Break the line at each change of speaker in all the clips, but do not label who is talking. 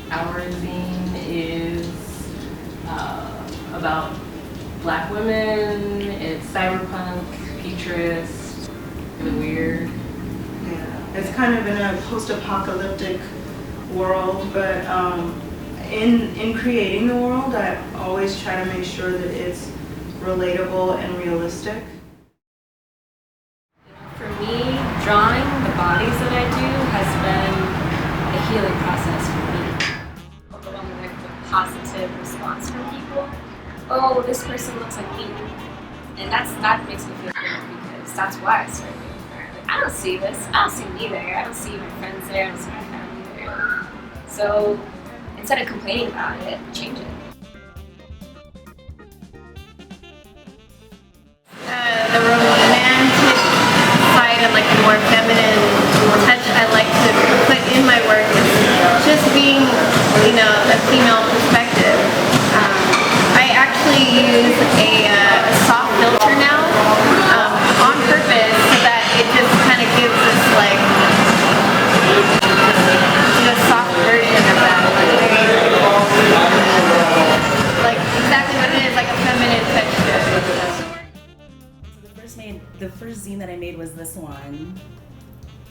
Our zine is about Black women. It's cyberpunk, futurist, really weird.
Yeah, it's kind of in a post-apocalyptic world, but in creating the world, I always try to make sure that it's relatable and realistic.
For me, drawing the bodies that I do has been a healing process for me. Overwhelming with the positive response from people. Oh, this person looks like me. And that makes me feel good because that's why I started doing art. Like, I don't see this. I don't see me there. I don't see my friends there. I don't see my family there. So instead of complaining about it, change it.
The romantic side and like the more feminine touch I like to put in my work is just being, a female perspective. I actually use a soft filter now on purpose so that it just kind of gives this like soft version of that. Like exactly what it is, like a feminine touch to it.
The first zine that I made was this one,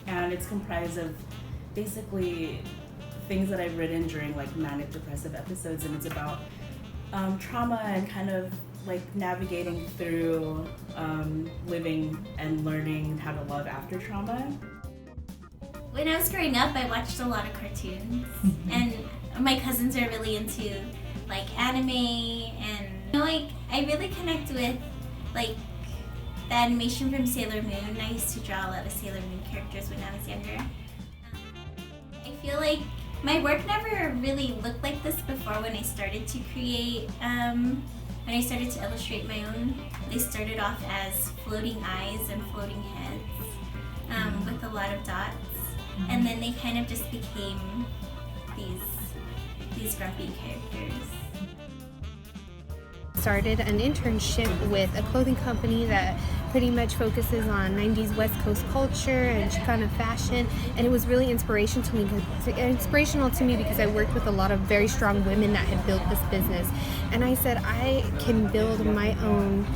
and it's comprised of basically things that I've written during like manic depressive episodes, and it's about trauma and kind of like navigating through living and learning how to love after trauma.
When I was growing up, I watched a lot of cartoons, and my cousins are really into like anime, and I really connect with like the animation from Sailor Moon. I used to draw a lot of Sailor Moon characters when I was younger. I feel like my work never really looked like this before when I started to create, when I started to illustrate my own. They started off as floating eyes and floating heads with a lot of dots. And then they kind of just became these grumpy characters.
Started an internship with a clothing company that pretty much focuses on 90s West Coast culture and Chicana fashion, and it was really inspirational to me because I worked with a lot of very strong women that had built this business, and I said I can build my own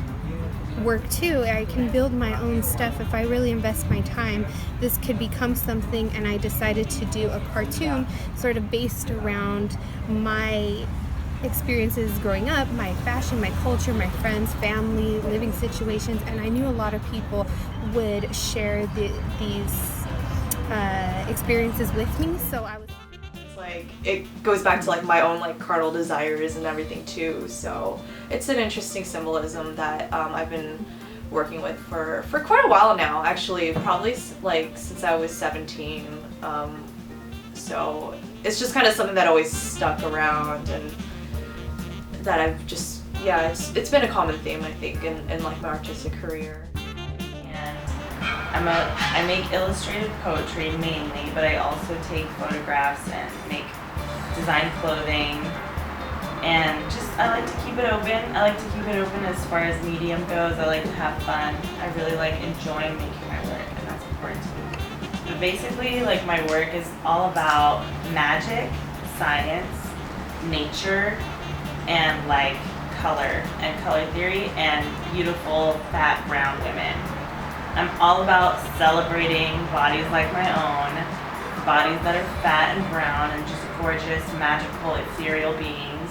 work too. I can build my own stuff if I really invest my time. This could become something, and I decided to do a cartoon sort of based around my experiences growing up, my fashion, my culture, my friends, family, living situations, and I knew a lot of people would share these experiences with me, so I was...
Like, it goes back to like my own like carnal desires and everything too, so it's an interesting symbolism that I've been working with for quite a while now, actually, probably like since I was 17, so it's just kind of something that always stuck around, and that I've just, it's been a common theme, I think, in like my artistic career.
And I make illustrated poetry mainly, but I also take photographs and make design clothing, and just I like to keep it open. I like to keep it open as far as medium goes. I like to have fun. I really like enjoying making my work, and that's important to me. But basically, like, my work is all about magic, science, nature, and like color and color theory and beautiful fat brown women. I'm all about celebrating bodies like my own, bodies that are fat and brown and just gorgeous, magical, ethereal beings.